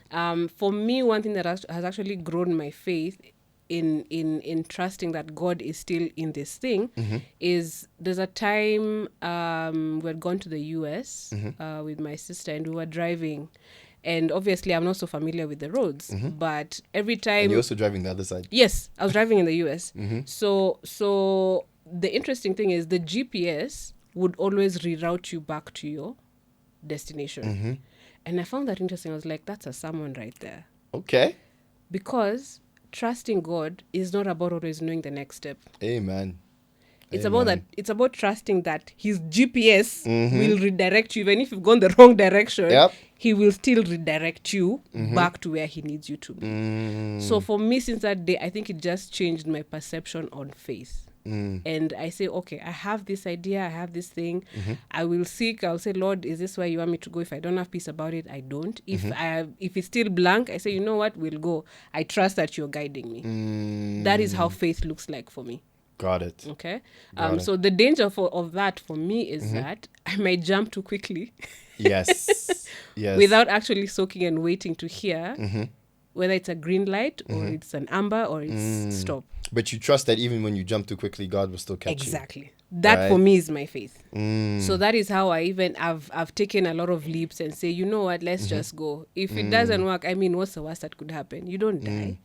For me, one thing that has actually grown my faith in trusting that God is still in this thing is there's a time we had gone to the US with my sister and we were driving. And obviously, I'm not so familiar with the roads, but every time... And you're also driving the other side. Yes, I was driving in the US. So the interesting thing is the GPS would always reroute you back to your destination. And I found that interesting. I was like, that's a sermon right there. Okay. Because trusting God is not about always knowing the next step. Amen. It's about that. It's about trusting that his GPS will redirect you. Even if you've gone the wrong direction, he will still redirect you back to where he needs you to be. So for me, since that day, I think it just changed my perception on faith. And I say, okay, I have this idea, I have this thing. I will seek. I'll say, Lord, is this where you want me to go? If I don't have peace about it, I don't. If it's still blank, I say, you know what, we'll go. I trust that you're guiding me. That is how faith looks like for me. Got it. Okay. So the danger of that for me is that I might jump too quickly. Yes. Without actually soaking and waiting to hear whether it's a green light or it's an amber or it's stop. But you trust that even when you jump too quickly, God will still catch you. Exactly. That for me is my faith. So that is how I've taken a lot of leaps and say, you know what, let's just go. If it doesn't work, I mean, what's the worst that could happen? You don't die.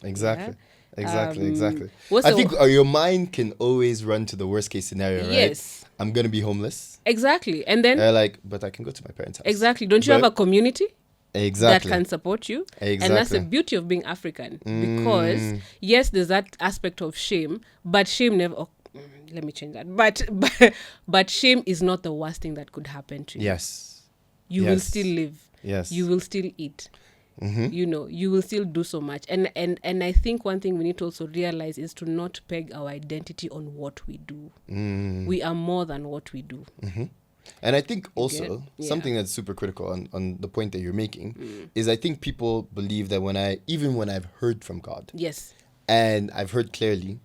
Exactly. Yeah. Exactly. I think your mind can always run to the worst case scenario, right? Yes. I'm going to be homeless. Exactly. And then... but I can go to my parents' house. Exactly. Don't you have a community? Exactly. That can support you? Exactly. And that's the beauty of being African. Because, yes, there's that aspect of shame, but shame never... Oh, let me change that. But shame is not the worst thing that could happen to you. Yes. You will still live. Yes. You will still eat. You know, you will still do so much. And I think one thing we need to also realize is to not peg our identity on what we do. We are more than what we do. And I think also something that's super critical on the point that you're making is I think people believe that when I've heard from God. Yes. And I've heard clearly,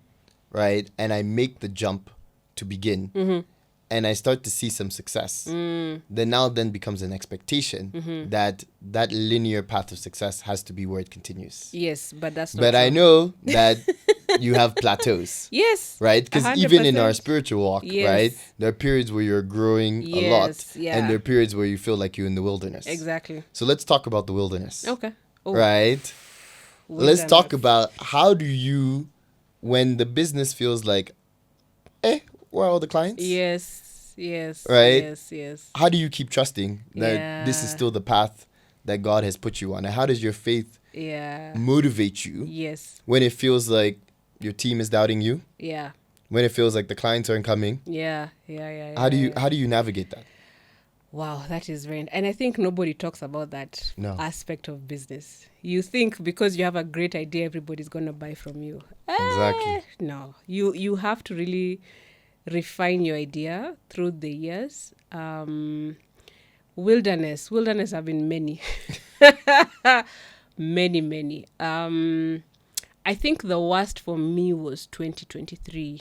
right? And I make the jump to begin. And I start to see some success, then becomes an expectation that linear path of success has to be where it continues. Yes, but that's not But true. I know that you have plateaus. Yes. Right? Because even in our spiritual walk, right, there are periods where you're growing a lot, and there are periods where you feel like you're in the wilderness. Exactly. So let's talk about the wilderness. Okay. Right? Let's talk about how do you, when the business feels like, where are all the clients? Yes. Right? Yes. How do you keep trusting that this is still the path that God has put you on? And how does your faith motivate you? Yes. When it feels like your team is doubting you? Yeah. When it feels like the clients aren't coming? Yeah. How do you navigate that? Wow, that is very... And I think nobody talks about that aspect of business. You think because you have a great idea, everybody's going to buy from you. Exactly. No. You have to really refine your idea through the years. Wilderness have been many. many. I think the worst for me was 2023.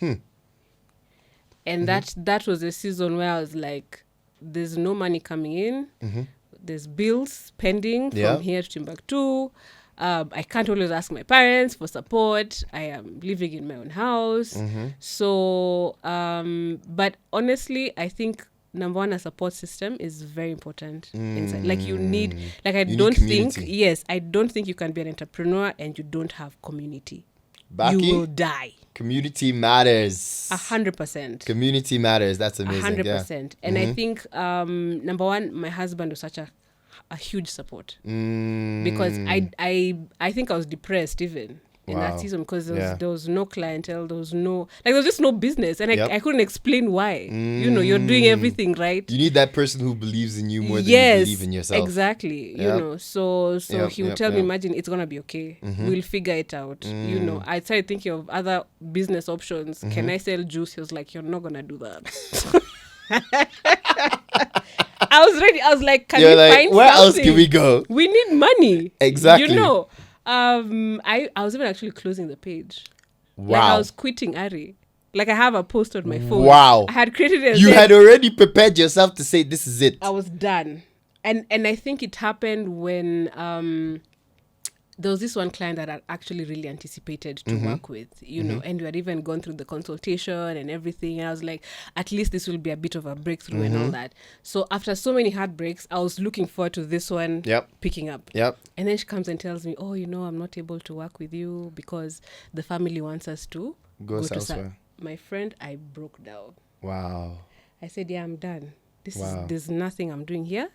And that was a season where I was like, there's no money coming in. There's bills pending from here to Timbuktu. I can't always ask my parents for support. I am living in my own house. So, but honestly, I think number one, a support system is very important. Inside. Like you need, like I You don't need think, community. yes, I don't think you can be an entrepreneur and you don't have community. Baki, You will die. community matters. 100%. Community matters. That's amazing. 100%. And I think, number one, my husband was such a huge support. Because I think I was depressed even in that season because there was no clientele, there was just no business, and I couldn't explain why. You're doing everything right. You need that person who believes in you more than you believe in yourself. Exactly. So he would tell me, imagine, it's gonna be okay. We'll figure it out. I started thinking of other business options. Can I sell juice? He was like, you're not gonna do that. I was ready. I was like, can we find where something? else can we go? We need money. Exactly. I was even actually closing the page. Wow. Like I was quitting Ari. Like I have a post on my phone. Wow. I had created it. You had already prepared yourself to say this is it. I was done. And I think it happened when there was this one client that I actually really anticipated to work with, and we had even gone through the consultation and everything. And I was like, at least this will be a bit of a breakthrough and all that. So after so many heartbreaks, I was looking forward to this one picking up. Yep. And then she comes and tells me, oh, I'm not able to work with you because the family wants us to go elsewhere. My friend, I broke down. Wow. I said, yeah, I'm done. There's nothing I'm doing here.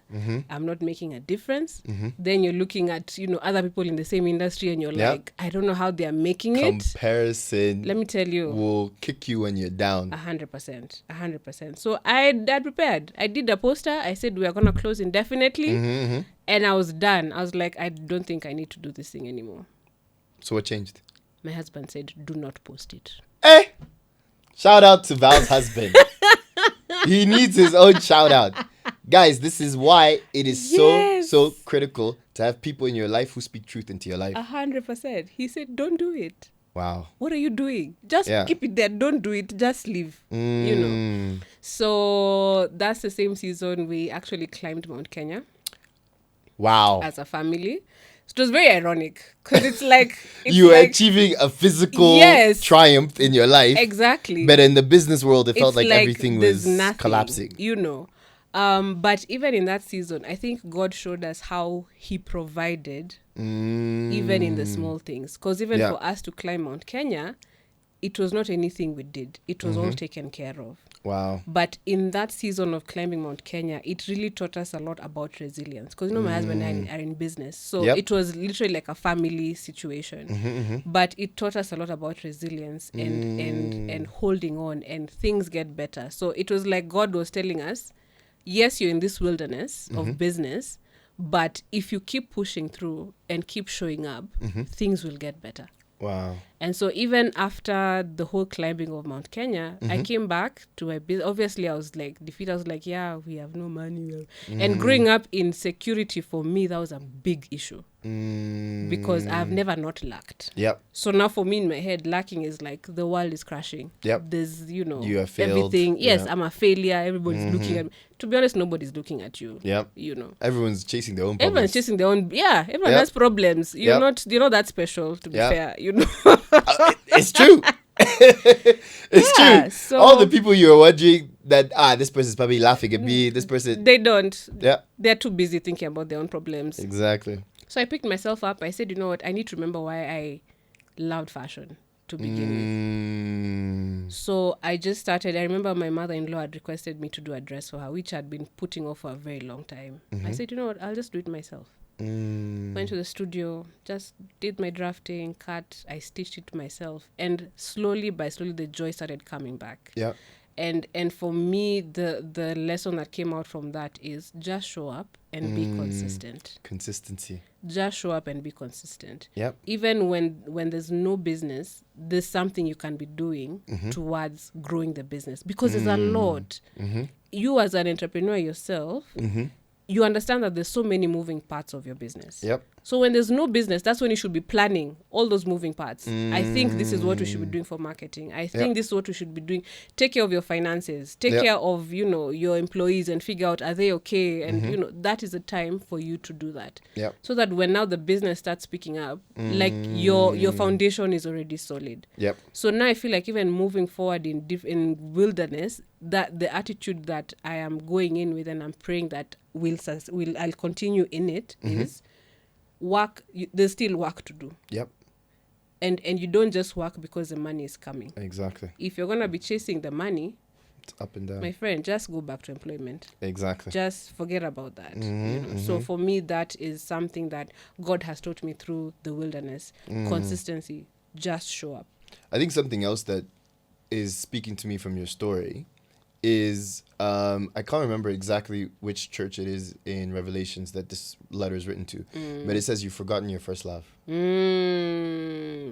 I'm not making a difference. Then you're looking at, other people in the same industry and you're like, I don't know how they're making Comparison. Let me tell you. Will kick you when you're down. 100%. So I prepared. I did a poster. I said, we are going to close indefinitely. And I was done. I was like, I don't think I need to do this thing anymore. So what changed? My husband said, do not post it. Hey! Shout out to Val's husband. He needs his own shout out. Guys, this is why it is so critical to have people in your life who speak truth into your life. 100%. He said, don't do it. Wow. What are you doing? Just keep it there. Don't do it. Just leave. So that's the same season we actually climbed Mount Kenya. Wow. As a family. So it was very ironic because it's like... you were achieving a physical triumph in your life. Exactly. But in the business world, it felt like everything was collapsing. But even in that season, I think God showed us how he provided even in the small things. Because even for us to climb Mount Kenya, it was not anything we did. It was all taken care of. Wow. But in that season of climbing Mount Kenya, it really taught us a lot about resilience. Because, my husband and I are in business. So it was literally like a family situation. But it taught us a lot about resilience and holding on, and things get better. So it was like God was telling us, yes, you're in this wilderness of business, but if you keep pushing through and keep showing up, things will get better. Wow. And so even after the whole climbing of Mount Kenya, I came back to my business. Obviously, I was like defeated. I was like, yeah, we have no money. And growing up in security, for me, that was a big issue. Because I've never not lacked. Yep. So now for me in my head, lacking is like the world is crashing. Yep. There's, you have failed. Everything. Yes, I'm a failure. Everybody's looking at me. To be honest, nobody's looking at you. Yep. Everyone's chasing their own problems. Everyone's chasing their own. Yeah, everyone has problems. You're not that special, to be fair. It's true. It's true. So all the people you were wondering that this person's probably laughing at me, this person, they don't. Yeah. They're too busy thinking about their own problems. Exactly. So I picked myself up. I said, you know what? I need to remember why I loved fashion to begin with. So I just started. I remember my mother-in-law had requested me to do a dress for her, which I'd been putting off for a very long time. I said, you know what? I'll just do it myself. Went to the studio, just did my drafting, cut, I stitched it myself. And slowly by slowly, the joy started coming back. Yeah. And for me, the lesson that came out from that is just show up and be consistent. Consistency. Just show up and be consistent. Yep. Even when there's no business, there's something you can be doing towards growing the business. Because there's a lot. You as an entrepreneur yourself, you understand that there's so many moving parts of your business. Yep. So when there's no business, that's when you should be planning all those moving parts. I think this is what we should be doing for marketing. I think this is what we should be doing. Take care of your finances. Take care of, your employees and figure out, are they okay? And, that is the time for you to do that. Yep. So that when now the business starts picking up, like your foundation is already solid. Yep. So now I feel like even moving forward in wilderness, that the attitude that I am going in with and I'm praying that I'll continue in it is work. There's still work to do. Yep. And you don't just work because the money is coming. Exactly. If you're going to be chasing the money, it's up and down. My friend, just go back to employment. Exactly. Just forget about that. So for me, that is something that God has taught me through the wilderness. Consistency. Just show up. I think something else that is speaking to me from your story is I can't remember exactly which church it is in Revelations that this letter is written to, but it says you've forgotten your first love.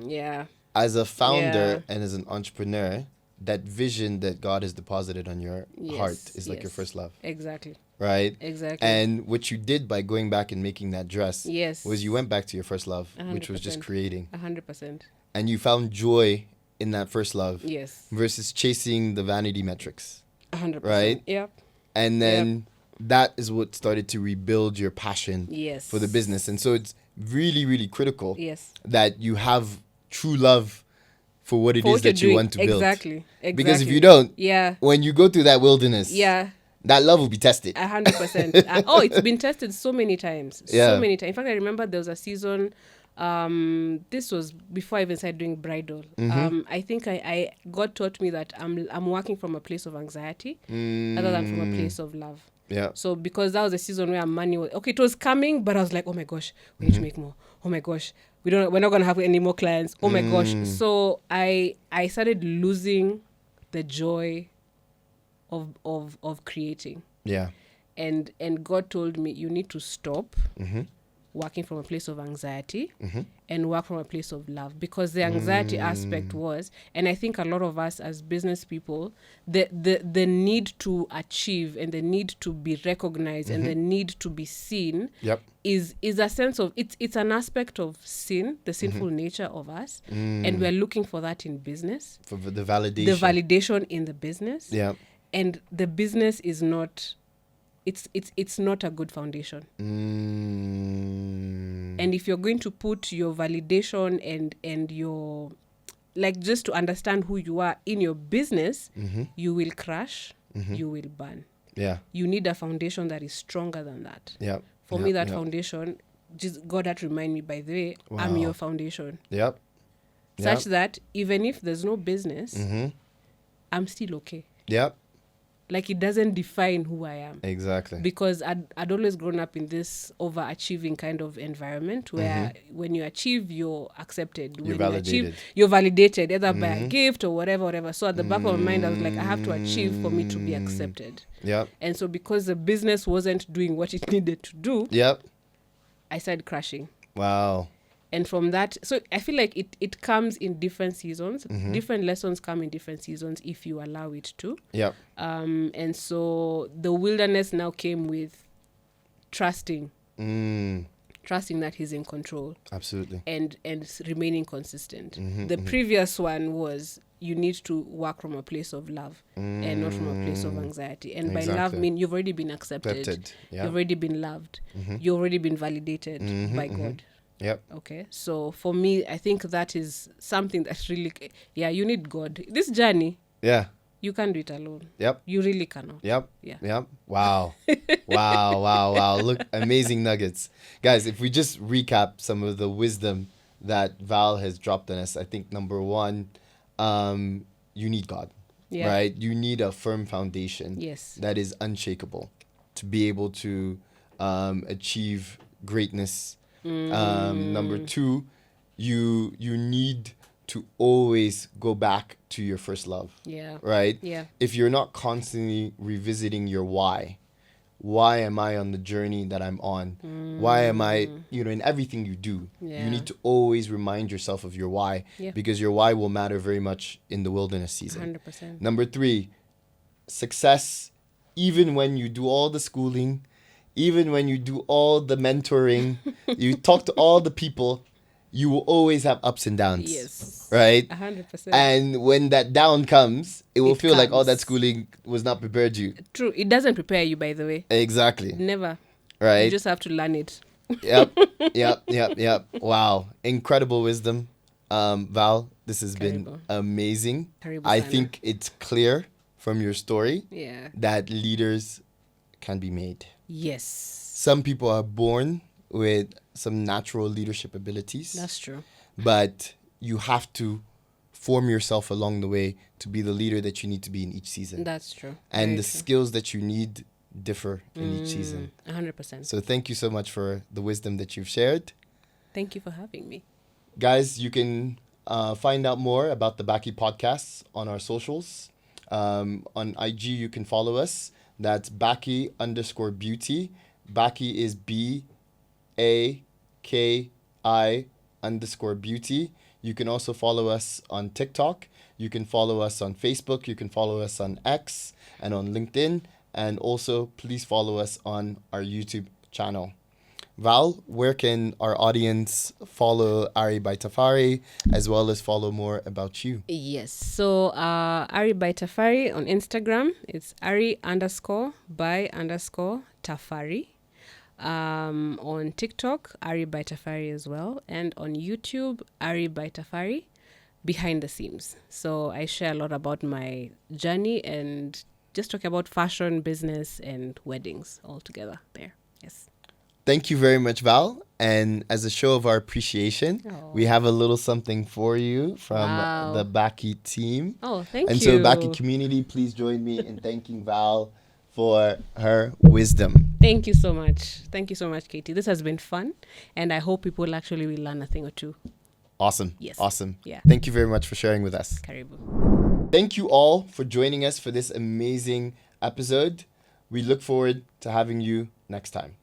Yeah. As a founder and as an entrepreneur, that vision that God has deposited on your heart is like your first love. Exactly. Right? Exactly. And what you did by going back and making that dress was you went back to your first love, 100%. which was just creating. 100%. And you found joy in that first love. Yes. Versus chasing the vanity metrics. 100%. Right? Yep. And then that is what started to rebuild your passion for the business. And so it's really, really critical that you have true love for what it is that you want to build. Exactly. Because if you don't, yeah, when you go through that wilderness, that love will be tested. 100%. Oh, it's been tested so many times. So many times. In fact, I remember there was a season, this was before I even started doing bridal. I think I God taught me that I'm working from a place of anxiety rather than from a place of love. Yeah. So because that was a season where money was it was coming, but I was like, oh my gosh, we need to make more. Oh my gosh, we're not gonna have any more clients. Oh my gosh. So I started losing the joy of creating. Yeah. And God told me, you need to stop working from a place of anxiety and work from a place of love, because the anxiety aspect was, and I think a lot of us as business people, the need to achieve and the need to be recognized and the need to be seen is a sense of, it's an aspect of sin, the sinful nature of us, and we're looking for that in business, for the validation, in the business, and the business is not, it's not a good foundation. And if you're going to put your validation and your, like, just to understand who you are in your business, you will crash, you will burn. Yeah. You need a foundation that is stronger than that. Yeah. For me, that foundation, just God had to remind me, by the way, I'm your foundation. Yep. Such that even if there's no business, I'm still okay. Yep. Like, it doesn't define who I am. Exactly. Because I'd always grown up in this overachieving kind of environment where when you achieve, you're accepted. When you're validated. You're validated, either by a gift or whatever. So at the back of my mind, I was like, I have to achieve for me to be accepted. Yep. And so because the business wasn't doing what it needed to do, I started crashing. Wow. And from that, so I feel like it comes in different seasons. Different lessons come in different seasons if you allow it to. Yeah. And so the wilderness now came with trusting. Trusting that he's in control. Absolutely. And remaining consistent. The previous one was, you need to work from a place of love and not from a place of anxiety. And by love, mean you've already been accepted. You've already been loved. You've already been validated by God. Yep. Okay. So for me, I think that is something that really, you need God. This journey. Yeah. You can't do it alone. Yep. You really cannot. Yep. Yeah. Yep. Wow. Wow. Look, amazing nuggets. Guys, if we just recap some of the wisdom that Val has dropped on us, I think number one, you need God. Yeah. Right? You need a firm foundation. Yes. That is unshakable to be able to achieve greatness. Number two, you need to always go back to your first love. Yeah. Right? Yeah. If you're not constantly revisiting your why am I on the journey that I'm on? Why am I, in everything you do, you need to always remind yourself of your why, because your why will matter very much in the wilderness season. 100%. Number three, success, even when you do all the schooling, even when you do all the mentoring, you talk to all the people, you will always have ups and downs. Yes. Right? 100%. And when that down comes, it will feel like all that comes. schooling was not prepared you. True. It doesn't prepare you, by the way. Exactly. Never. Right? You just have to learn it. Yep. Wow. Incredible wisdom. Val, this has been amazing. I think it's clear from your story that leaders can be made. Yes. Some people are born with some natural leadership abilities. That's true. But you have to form yourself along the way to be the leader that you need to be in each season. That's true. And Very the true. Skills that you need differ in each season. 100%. So thank you so much for the wisdom that you've shared. Thank you for having me. Guys, you can find out more about the Baki podcasts on our socials. On IG, you can follow us. That's Baki_beauty. Baki is BAKI_beauty. You can also follow us on TikTok. You can follow us on Facebook. You can follow us on X and on LinkedIn. And also, please follow us on our YouTube channel. Val, where can our audience follow Ari by Tafari, as well as follow more about you? Yes. So Ari by Tafari on Instagram, it's Ari_by_Tafari. On TikTok, Ari by Tafari as well. And on YouTube, Ari by Tafari, behind the scenes. So I share a lot about my journey and just talk about fashion, business, and weddings all together there. Yes. Thank you very much, Val. And as a show of our appreciation, we have a little something for you from the Baki team. Oh, thank you. And so, Baki community, please join me in thanking Val for her wisdom. Thank you so much. Thank you so much, Katie. This has been fun. And I hope people actually will learn a thing or two. Awesome. Yes. Awesome. Yeah. Thank you very much for sharing with us. Karibu. Thank you all for joining us for this amazing episode. We look forward to having you next time.